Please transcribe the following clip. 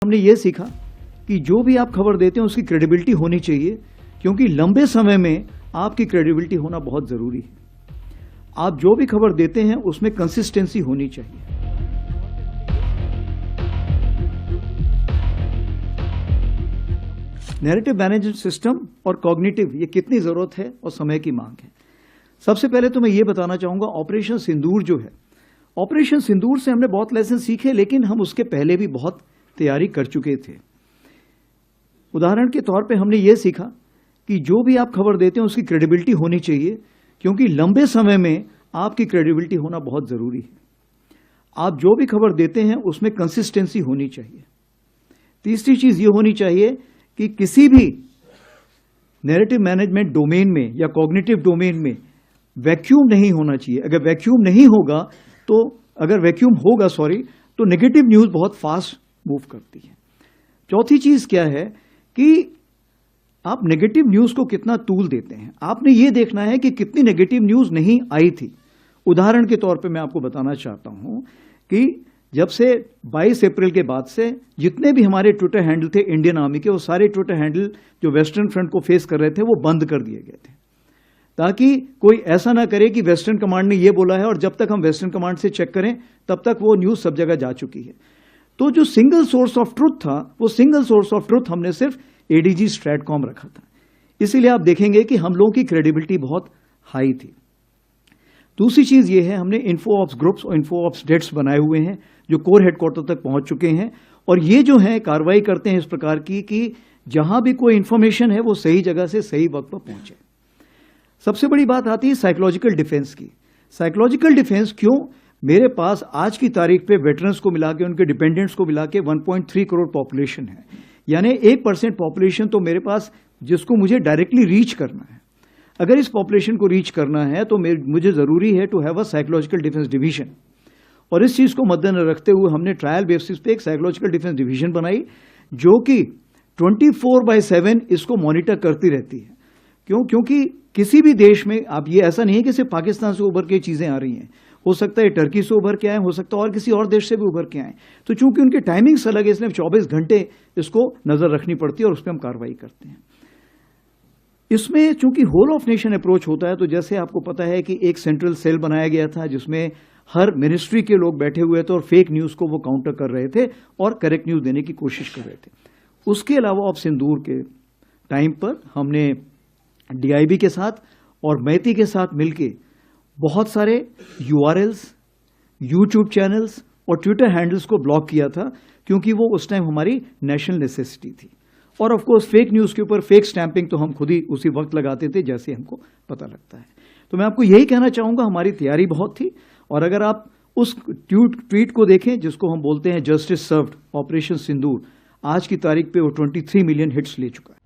हमने ये सीखा कि जो भी आप खबर देते हैं उसकी क्रेडिबिलिटी होनी चाहिए, क्योंकि लंबे समय में आपकी क्रेडिबिलिटी होना बहुत जरूरी है। आप जो भी खबर देते हैं उसमें कंसिस्टेंसी होनी चाहिए। नैरेटिव मैनेजमेंट सिस्टम और कॉग्निटिव, ये कितनी जरूरत है और समय की मांग है। सबसे पहले तो मैं ये बताना चाहूंगा, ऑपरेशन सिंदूर जो है, ऑपरेशन सिंदूर से हमने बहुत लेसन सीखे, लेकिन हम उसके पहले भी बहुत तैयारी कर चुके थे। उदाहरण के तौर पे हमने ये सीखा कि जो भी आप खबर देते हैं उसकी क्रेडिबिलिटी होनी चाहिए, क्योंकि लंबे समय में आपकी क्रेडिबिलिटी होना बहुत जरूरी है। आप जो भी खबर देते हैं उसमें कंसिस्टेंसी होनी चाहिए। तीसरी चीज ये होनी चाहिए कि किसी भी नैरेटिव मैनेजमेंट डोमेन में या कॉग्निटिव डोमेन में वैक्यूम नहीं होना चाहिए। अगर वैक्यूम नहीं होगा तो नेगेटिव न्यूज बहुत फास्ट मूव करती है। चौथी चीज क्या है कि आप नेगेटिव न्यूज को कितना तूल देते हैं। आपने ये देखना है कि कितनी नेगेटिव न्यूज नहीं आई थी। उदाहरण के तौर पे मैं आपको बताना चाहता हूं कि जब से 22 अप्रैल के बाद से जितने भी हमारे ट्विटर हैंडल थे इंडियन आर्मी के, वो सारे ट्विटर हैंडल जो वेस्टर्न फ्रंट को फेस कर रहे थे वो बंद कर दिए गए थे, ताकि कोई ऐसा ना करे कि वेस्टर्न कमांड ने ये बोला है और जब तक हम वेस्टर्न कमांड से चेक करें तब तक वो न्यूज सब जगह जा चुकी है। तो जो सिंगल सोर्स ऑफ ट्रुथ था, वो सिंगल सोर्स ऑफ ट्रुथ हमने सिर्फ एडीजी स्ट्रैटकॉम रखा था। इसीलिए आप देखेंगे कि हम लोगों की क्रेडिबिलिटी बहुत हाई थी। दूसरी चीज ये है, हमने इन्फो ऑप्स ग्रुप्स और इन्फो ऑप्स डेस्क बनाए हुए हैं जो कोर हेडक्वार्टर तक पहुंच चुके हैं, और ये जो है कार्रवाई करते हैं इस प्रकार की कि जहां भी कोई इंफॉर्मेशन है वो सही जगह से सही वक्त पर पहुंचे। सबसे बड़ी बात आती है साइकोलॉजिकल डिफेंस की। साइकोलॉजिकल डिफेंस क्यों? मेरे पास आज की तारीख पे वेटरन्स को मिला के, उनके डिपेंडेंट्स को मिला के 1.3 करोड़ पॉपुलेशन है, यानी 1% पॉपुलेशन तो मेरे पास, जिसको मुझे डायरेक्टली रीच करना है। अगर इस पॉपुलेशन को रीच करना है तो मुझे जरूरी है to have a psychological defence division, और इस चीज को मद्देनजर रखते हुए हमने ट्रायल बेसिस पे एक साइकोलॉजिकल डिफेंस डिवीजन बनाई जो कि 24/7 इसको मॉनिटर करती रहती है। क्यों? क्योंकि किसी भी देश में, आप ये ऐसा नहीं है कि सिर्फ पाकिस्तान से उभर के चीजें आ रही हैं, हो सकता है टर्की से उभर के आए, हो सकता है और किसी और देश से भी उभर के आए। तो चूंकि उनके टाइमिंग्स अलग है, इसलिए 24 घंटे इसको नजर रखनी पड़ती है और उस पर हम कार्रवाई करते हैं। इसमें चूंकि होल ऑफ नेशन अप्रोच होता है, तो जैसे आपको पता है कि एक सेंट्रल सेल बनाया गया था जिसमें हर मिनिस्ट्री के लोग बैठे हुए थे और फेक न्यूज को वो काउंटर कर रहे थे और करेक्ट न्यूज देने की कोशिश कर रहे थे। उसके अलावा अब सिंदूर के टाइम पर हमने डीआईबी के साथ और मैती के साथ मिलके बहुत सारे यूआरएल्स, यूट्यूब चैनल्स और ट्विटर हैंडल्स को ब्लॉक किया था, क्योंकि वो उस टाइम हमारी नेशनल नेसेसिटी थी। और ऑफ कोर्स फेक न्यूज के ऊपर फेक स्टैंपिंग तो हम खुद ही उसी वक्त लगाते थे जैसे हमको पता लगता है। तो मैं आपको यही कहना चाहूंगा, हमारी तैयारी बहुत थी, और अगर आप उस ट्वीट को देखें जिसको हम बोलते हैं जस्टिस सर्व्ड ऑपरेशन सिंदूर, आज की तारीख पे वो 23 मिलियन हिट्स ले चुका है।